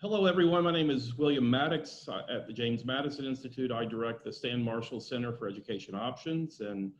Hello, everyone. My name is William Mattox. At the James Madison Institute, I direct the Stan Marshall Center for Education Options. And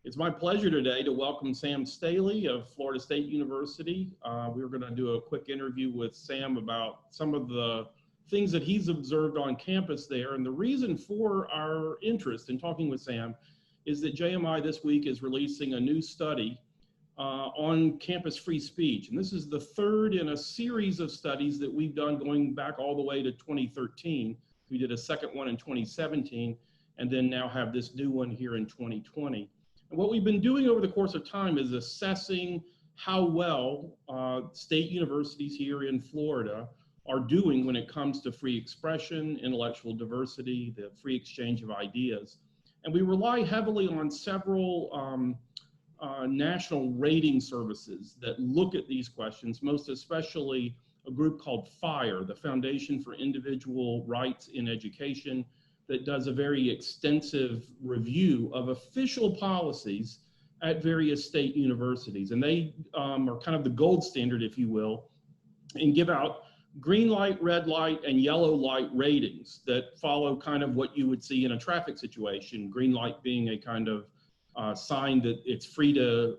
it's my pleasure today to welcome Sam Staley of Florida State University. We're going to do a quick interview with Sam about some of the things that he's observed on campus there. And the reason for our interest in talking with Sam is that JMI this week is releasing a new study on campus free speech. And this is the third in a series of studies that we've done going back all the way to 2013. We did a second one in 2017, and then now have this new one here in 2020. And what we've been doing over the course of time is assessing how well state universities here in Florida are doing when it comes to free expression, intellectual diversity, the free exchange of ideas. And we rely heavily on several national rating services that look at these questions, most especially a group called FIRE, the Foundation for Individual Rights in Education, that does a very extensive review of official policies at various state universities. And they are kind of the gold standard, if you will, and give out green light, red light, and yellow light ratings that follow kind of what you would see in a traffic situation, green light being a kind of sign that it's free to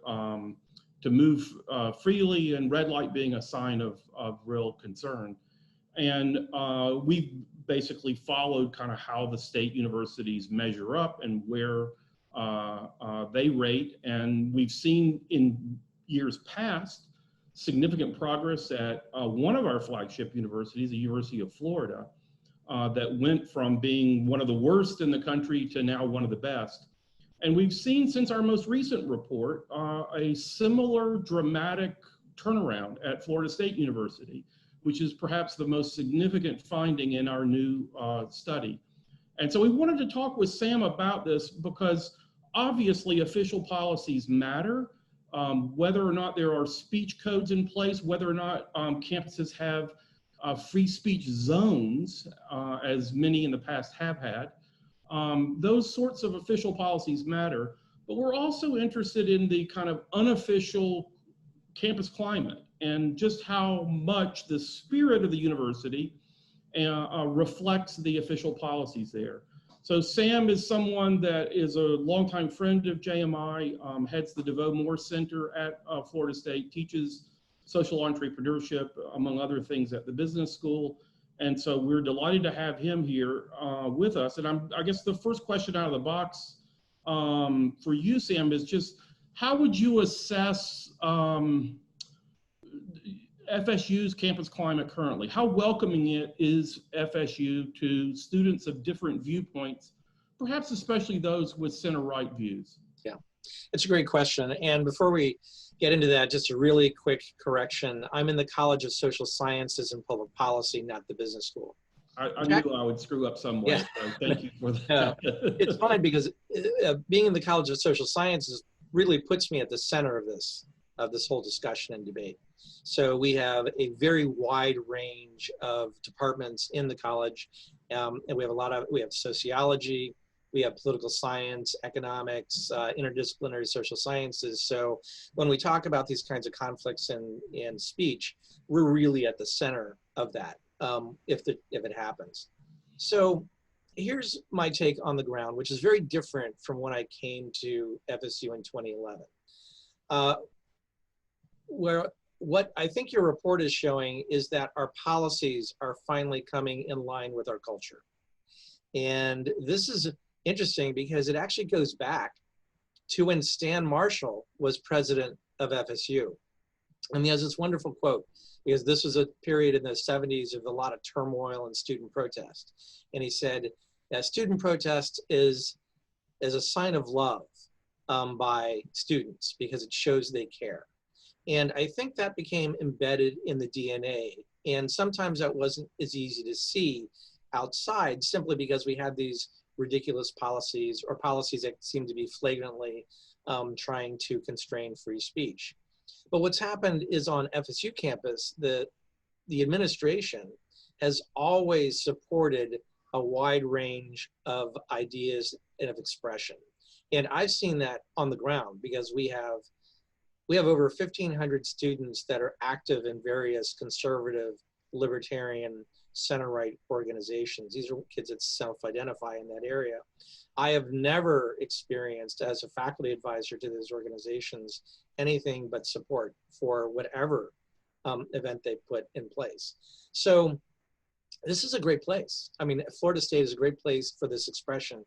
move freely, and red light being a sign of real concern. And we've basically followed kind of how the state universities measure up and where they rate. And we've seen in years past significant progress at one of our flagship universities, the University of Florida, that went from being one of the worst in the country to now one of the best. And we've seen since our most recent report a similar dramatic turnaround at Florida State University, which is perhaps the most significant finding in our new study. And so we wanted to talk with Sam about this because obviously official policies matter, whether or not there are speech codes in place, whether or not campuses have free speech zones, as many in the past have had. Those sorts of official policies matter, but we're also interested in the kind of unofficial campus climate and just how much the spirit of the university reflects the official policies there. So Sam is someone that is a longtime friend of JMI, heads the DeVoe Moore Center at Florida State, teaches social entrepreneurship, among other things, at the business school. And so we're delighted to have him here with us. And I guess the first question out of the box for you, Sam, is just how would you assess FSU's campus climate currently? How welcoming is FSU to students of different viewpoints, perhaps especially those with center-right views? Yeah, it's a great question. And before we get into that, just a really quick correction. I'm in the College of Social Sciences and Public Policy, not the business school. I knew I would screw up some way, yeah. So thank you for that. It's fine because being in the College of Social Sciences really puts me at the center of this whole discussion and debate. So we have a very wide range of departments in the college, and we have sociology, we have political science, economics, interdisciplinary social sciences. So when we talk about these kinds of conflicts in speech, we're really at the center of that, if it happens. So here's my take on the ground, which is very different from when I came to FSU in 2011. Where what I think your report is showing is that our policies are finally coming in line with our culture. And this is interesting because it actually goes back to when Stan Marshall was president of FSU. And he has this wonderful quote, because this was a period in the 70s of a lot of turmoil and student protest. And he said, student protest is a sign of love by students because it shows they care. And I think that became embedded in the DNA. And sometimes that wasn't as easy to see outside simply because we had these ridiculous policies or policies that seem to be flagrantly trying to constrain free speech. But what's happened is on FSU campus, the administration has always supported a wide range of ideas and of expression. And I've seen that on the ground because we have over 1,500 students that are active in various conservative, libertarian center-right organizations. These are kids that self-identify in that area. I have never experienced as a faculty advisor to those organizations anything but support for whatever event they put in place. So this is a great place. I mean, Florida State is a great place for this expression.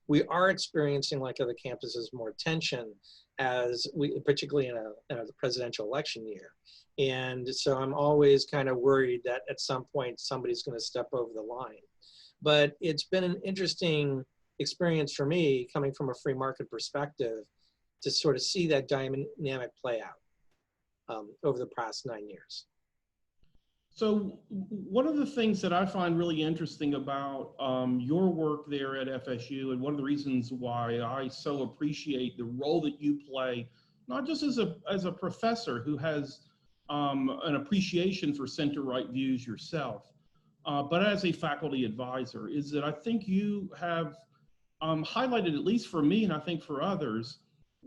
We are experiencing, like other campuses, more tension as we, particularly in a presidential election year. And so I'm always kind of worried that at some point somebody's going to step over the line. But it's been an interesting experience for me, coming from a free market perspective, to sort of see that dynamic play out over the past 9 years. So one of the things that I find really interesting about your work there at FSU, and one of the reasons why I so appreciate the role that you play, not just as a professor who has an appreciation for center-right views yourself, but as a faculty advisor, is that I think you have highlighted, at least for me and I think for others,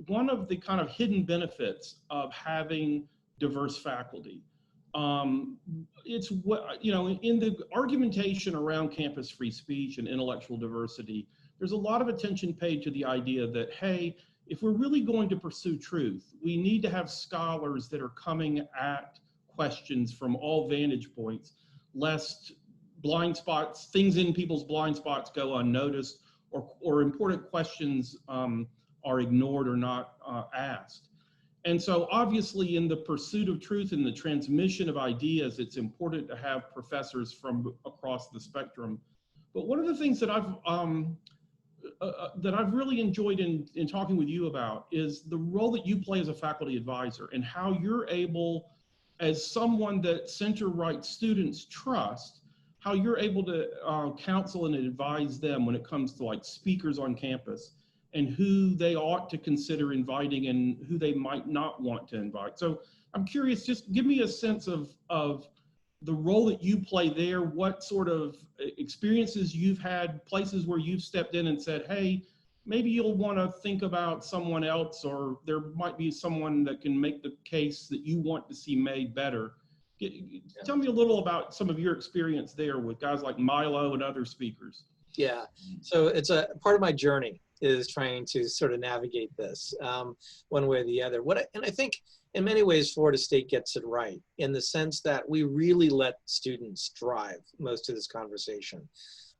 one of the kind of hidden benefits of having diverse faculty. It's what, you know, in the argumentation around campus free speech and intellectual diversity, there's a lot of attention paid to the idea that, hey, if we're really going to pursue truth, we need to have scholars that are coming at questions from all vantage points, lest blind spots, things in people's blind spots go unnoticed, or important questions are ignored or not asked. And so obviously in the pursuit of truth and the transmission of ideas, it's important to have professors from across the spectrum. But one of the things that I've really enjoyed in talking with you about is the role that you play as a faculty advisor, and how you're able, as someone that center-right students trust, how you're able to counsel and advise them when it comes to like speakers on campus, and who they ought to consider inviting and who they might not want to invite. So I'm curious, just give me a sense of the role that you play there, what sort of experiences you've had, places where you've stepped in and said, hey, maybe you'll want to think about someone else, or there might be someone that can make the case that you want to see made better. Tell me a little about some of your experience there with guys like Milo and other speakers. Yeah, so it's a part of my journey is trying to sort of navigate this one way or the other. And I think in many ways, Florida State gets it right in the sense that we really let students drive most of this conversation.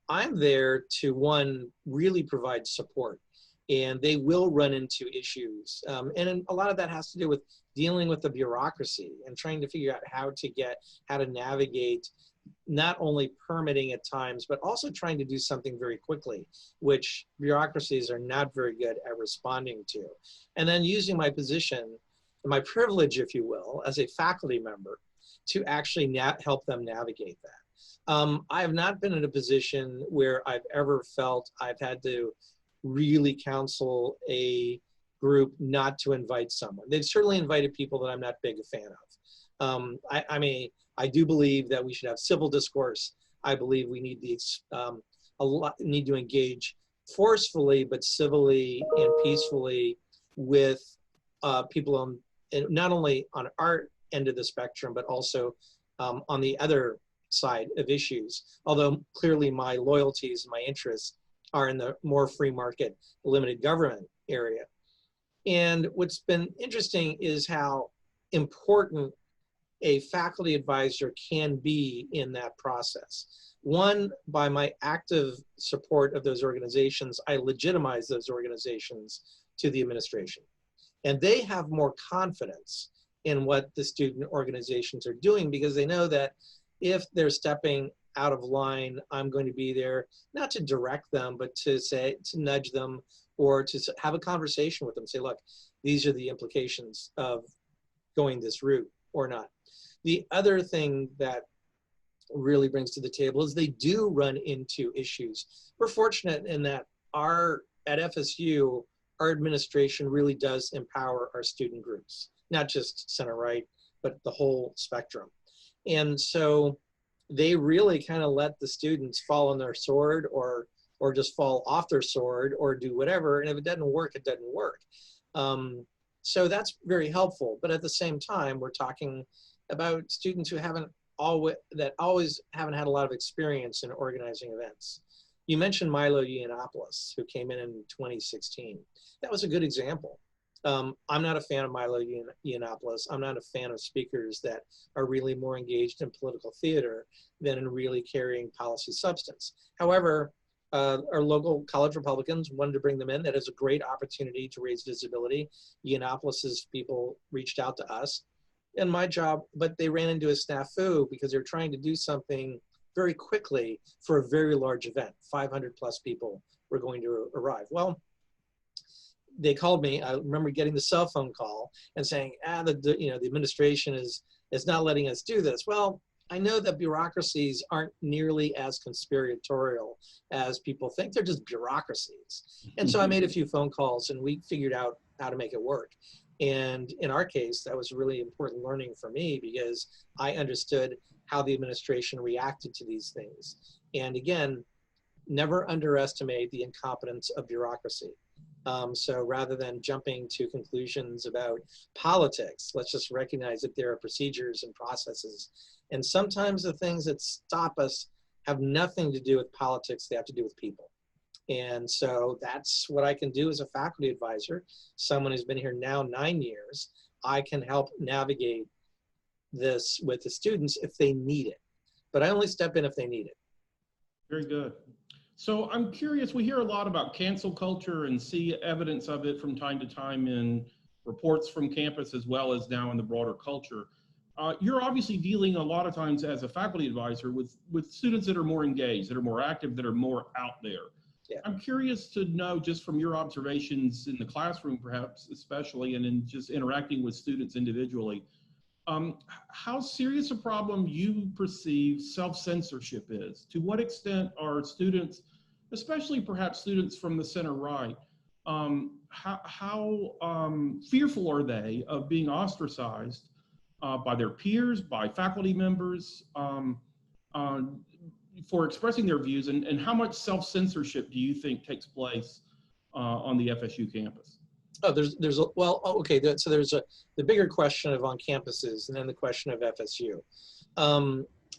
I'm there to, one, really provide support, and they will run into issues. And a lot of that has to do with dealing with the bureaucracy and trying to figure out how to navigate not only permitting at times, but also trying to do something very quickly, which bureaucracies are not very good at responding to. And then using my position, my privilege, if you will, as a faculty member to actually help them navigate that. I have not been in a position where I've ever felt I've had to really counsel a group not to invite someone. They've certainly invited people that I'm not big a fan of. I do believe that we should have civil discourse. I believe we need need to engage forcefully but civilly and peacefully with people on, not only on our end of the spectrum, but also on the other side of issues. Although clearly my loyalties and my interests are in the more free market, limited government area. And what's been interesting is how important a faculty advisor can be in that process. One, by my active support of those organizations, I legitimize those organizations to the administration. And they have more confidence in what the student organizations are doing, because they know that if they're stepping out of line, I'm going to be there, not to direct them, but to nudge them, or to have a conversation with them, say, look, these are the implications of going this route or not. The other thing that really brings to the table is they do run into issues. We're fortunate in that at FSU, our administration really does empower our student groups, not just center right, but the whole spectrum. And so they really kind of let the students fall on their sword, or just fall off their sword, or do whatever. And if it doesn't work, it doesn't work. So that's very helpful. But at the same time, we're talking about students who haven't always haven't had a lot of experience in organizing events. You mentioned Milo Yiannopoulos, who came in 2016. That was a good example. I'm not a fan of Milo Yiannopoulos. I'm not a fan of speakers that are really more engaged in political theater than in really carrying policy substance. However, our local college Republicans wanted to bring them in. That is a great opportunity to raise visibility. Yiannopoulos's people reached out to us, and my job, but they ran into a snafu because they're trying to do something very quickly for a very large event. 500 plus people were going to arrive. Well, they called me. I remember getting the cell phone call and saying, the administration is not letting us do this. Well, I know that bureaucracies aren't nearly as conspiratorial as people think. They're just bureaucracies. And so I made a few phone calls and we figured out how to make it work. And in our case, that was really important learning for me because I understood how the administration reacted to these things. And again, never underestimate the incompetence of bureaucracy. So rather than jumping to conclusions about politics, let's just recognize that there are procedures and processes. And sometimes the things that stop us have nothing to do with politics, they have to do with people. And so that's what I can do as a faculty advisor, someone who's been here now 9 years. I can help navigate this with the students if they need it. But I only step in if they need it. Very good. So I'm curious, we hear a lot about cancel culture and see evidence of it from time to time in reports from campus as well as now in the broader culture. You're obviously dealing a lot of times as a faculty advisor with students that are more engaged, that are more active, that are more out there. Yeah. I'm curious to know, just from your observations in the classroom, perhaps especially, and in just interacting with students individually, how serious a problem you perceive self-censorship is. To what extent are students, especially perhaps students from the center right, how fearful are they of being ostracized by their peers, by faculty members, for expressing their views, and how much self-censorship do you think takes place on the FSU campus? Oh, there's the bigger question of on campuses and then the question of FSU.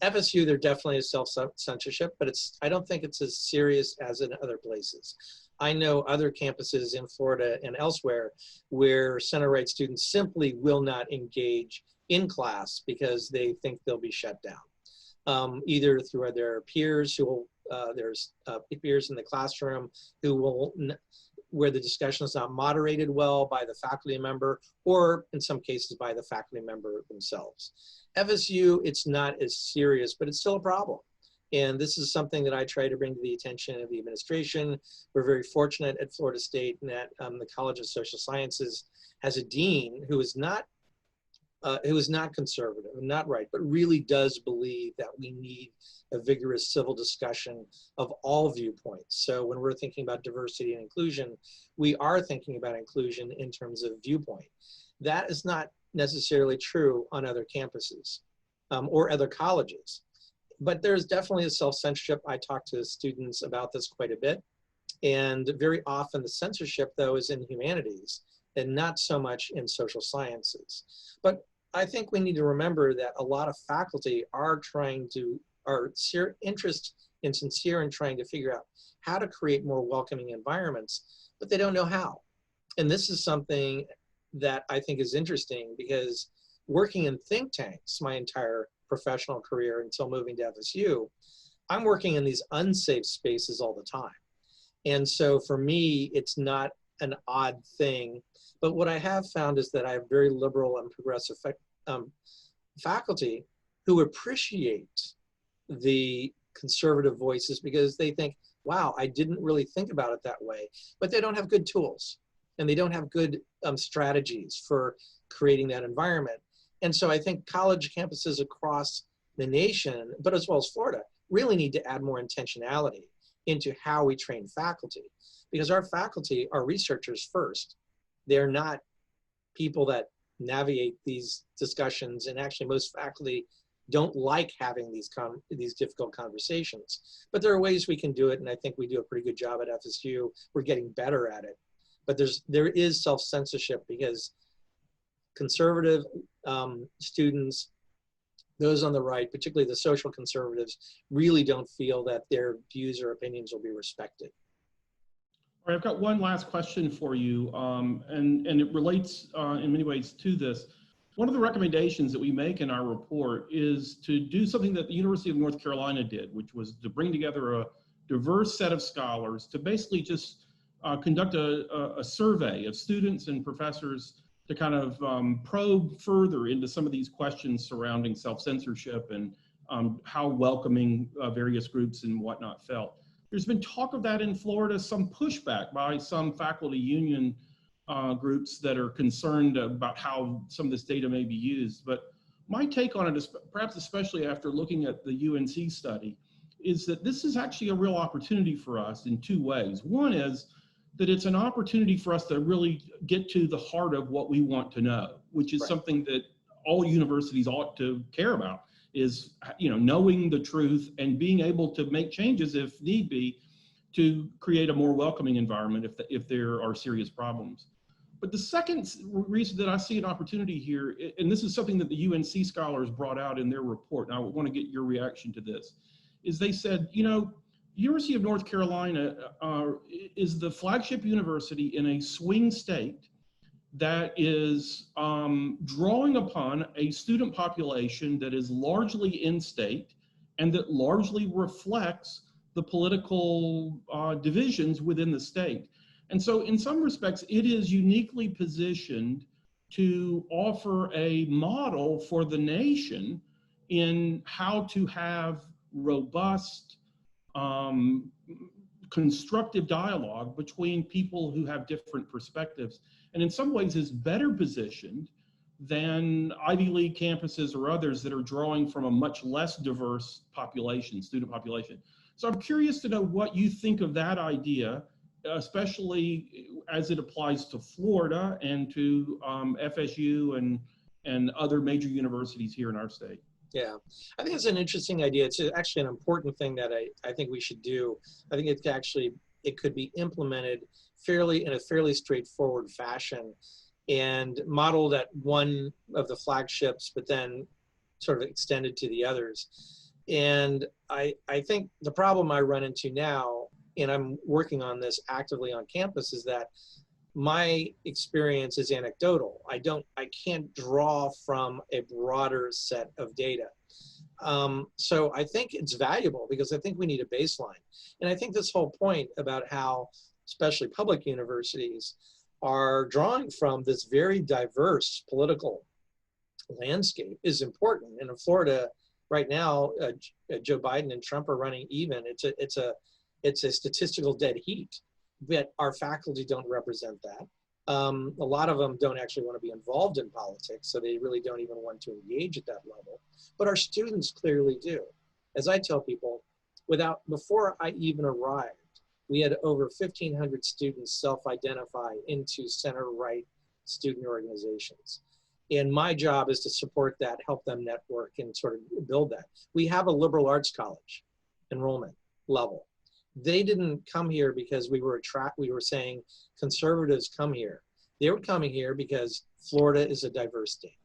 FSU, there definitely is self-censorship, but I don't think it's as serious as in other places. I know other campuses in Florida and elsewhere where center right students simply will not engage in class because they think they'll be shut down, either through their peers who will, there's peers in the classroom who will, where the discussion is not moderated well by the faculty member, or in some cases by the faculty member themselves. FSU, it's not as serious, but it's still a problem. And this is something that I try to bring to the attention of the administration. We're very fortunate at Florida State in that the College of Social Sciences has a dean who is not conservative, not right, but really does believe that we need a vigorous civil discussion of all viewpoints. So when we're thinking about diversity and inclusion, we are thinking about inclusion in terms of viewpoint. That is not necessarily true on other campuses or other colleges. But there's definitely a self-censorship. I talk to students about this quite a bit. And very often the censorship, though, is in humanities and not so much in social sciences. But I think we need to remember that a lot of faculty are interest and sincere in trying to figure out how to create more welcoming environments, but they don't know how. And this is something that I think is interesting because working in think tanks my entire professional career until moving to FSU, I'm working in these unsafe spaces all the time. And so for me, it's not an odd thing. But what I have found is that I have very liberal and progressive faculty who appreciate the conservative voices because they think, wow, I didn't really think about it that way. But they don't have good tools and they don't have good strategies for creating that environment. And so I think college campuses across the nation, but as well as Florida, really need to add more intentionality into how we train faculty, because our faculty are researchers first. They're not people that navigate these discussions, and actually most faculty don't like having these difficult conversations. But there are ways we can do it, and I think we do a pretty good job at FSU. We're getting better at it. But there is self-censorship because conservative students those on the right, particularly the social conservatives, really don't feel that their views or opinions will be respected. All right, I've got one last question for you, and it relates in many ways to this. One of the recommendations that we make in our report is to do something that the University of North Carolina did, which was to bring together a diverse set of scholars to basically just conduct a survey of students and professors to kind of probe further into some of these questions surrounding self-censorship and how welcoming various groups and whatnot felt. There's been talk of that in Florida, some pushback by some faculty union groups that are concerned about how some of this data may be used. But my take on it is, perhaps especially after looking at the UNC study, is that this is actually a real opportunity for us in two ways. One is that it's an opportunity for us to really get to the heart of what we want to know, which is something that all universities ought to care about, is, you know, knowing the truth and being able to make changes if need be to create a more welcoming environment if there are serious problems. But the second reason that I see an opportunity here, and this is something that the UNC scholars brought out in their report, and I want to get your reaction to this, is they said, you know, University of North Carolina is the flagship university in a swing state that is drawing upon a student population that is largely in-state and that largely reflects the political divisions within the state. And so in some respects, it is uniquely positioned to offer a model for the nation in how to have robust, constructive dialogue between people who have different perspectives, and in some ways is better positioned than Ivy League campuses or others that are drawing from a much less diverse population, student population. So I'm curious to know what you think of that idea, especially as it applies to Florida and to FSU and other major universities here in our state. Yeah, I think it's an interesting idea. It's actually an important thing that I think we should do. I think it could be implemented in a fairly straightforward fashion and modeled at one of the flagships, but then sort of extended to the others. And I think the problem I run into now, and I'm working on this actively on campus, is that my experience is anecdotal. I can't draw from a broader set of data. So I think it's valuable because I think we need a baseline. And I think this whole point about how, especially public universities, are drawing from this very diverse political landscape is important. And in Florida right now, Joe Biden and Trump are running even. It's a statistical dead heat. But our faculty don't represent that. A lot of them don't actually want to be involved in politics, so they really don't even want to engage at that level. But our students clearly do. As I tell people, before I even arrived, we had over 1,500 students self-identify into center-right student organizations. And my job is to support that, help them network, and sort of build that. We have a liberal arts college enrollment level. They didn't come here because we were saying conservatives come here. They were coming here because Florida is a diverse state.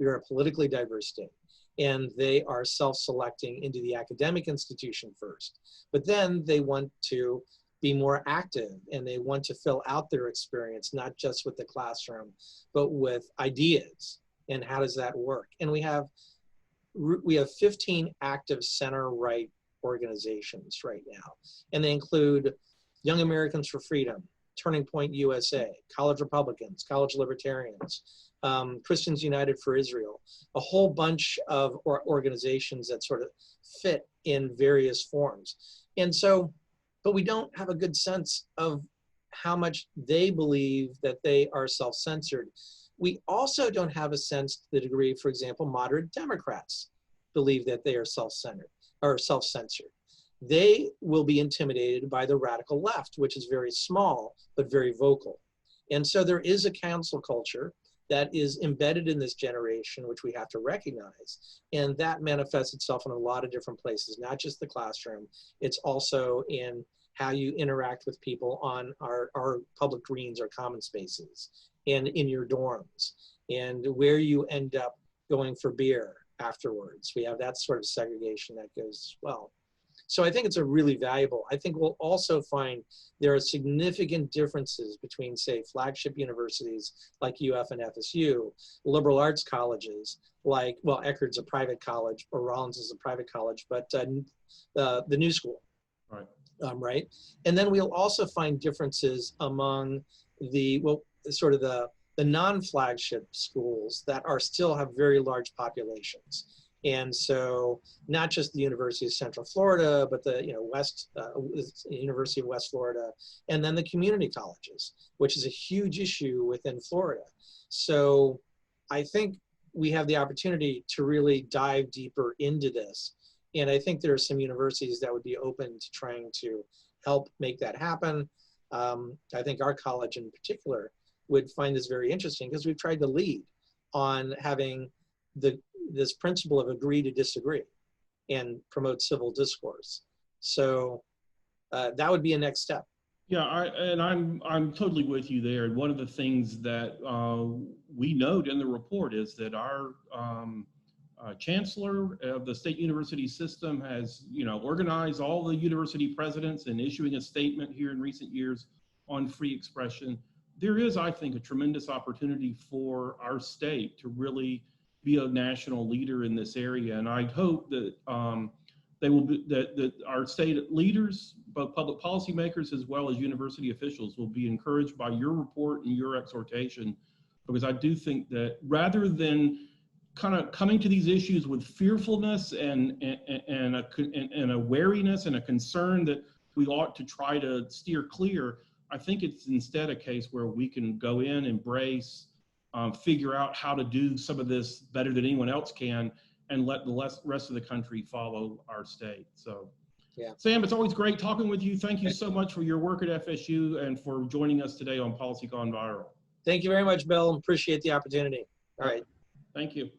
We are a politically diverse state. And they are self-selecting into the academic institution first. But then they want to be more active and they want to fill out their experience, not just with the classroom, but with ideas. And how does that work? And we have 15 active center-right organizations right now. And they include Young Americans for Freedom, Turning Point USA, College Republicans, College Libertarians, Christians United for Israel, a whole bunch of organizations that sort of fit in various forms. And so, but we don't have a good sense of how much they believe that they are self-censored. We also don't have a sense to the degree, for example, moderate Democrats believe that they are self-centered or self-censored. They will be intimidated by the radical left, which is very small, but very vocal. And so there is a council culture that is embedded in this generation, which we have to recognize. And that manifests itself in a lot of different places, not just the classroom. It's also in how you interact with people on our public greens or common spaces, and in your dorms, and where you end up going for beer, afterwards. We have that sort of segregation that goes well. So I think it's a really valuable. I think we'll also find there are significant differences between, say, flagship universities like UF and FSU, liberal arts colleges like, well, Eckerd's a private college, or Rollins is a private college, but the New School, Right. Right? And then we'll also find differences among the, well, sort of the non-flagship schools that are still have very large populations. And so not just the University of Central Florida, but the University of West Florida, and then the community colleges, which is a huge issue within Florida. So I think we have the opportunity to really dive deeper into this. And I think there are some universities that would be open to trying to help make that happen. I think our college in particular would find this very interesting because we've tried to lead on having this principle of agree to disagree and promote civil discourse. So that would be a next step. Yeah, I'm totally with you there. And one of the things that we note in the report is that our chancellor of the state university system has, organized all the university presidents in issuing a statement here in recent years on free expression. There is, I think, a tremendous opportunity for our state to really be a national leader in this area, and I hope that they will be, that our state leaders, both public policymakers as well as university officials, will be encouraged by your report and your exhortation, because I do think that rather than kind of coming to these issues with fearfulness and a wariness and a concern that we ought to try to steer clear, I think it's instead a case where we can go in, embrace, figure out how to do some of this better than anyone else can, and let the rest of the country follow our state. So, yeah. Sam, it's always great talking with you. Thank you so much for your work at FSU and for joining us today on Policy Gone Viral. Thank you very much, Bill. Appreciate the opportunity. All right. Thank you.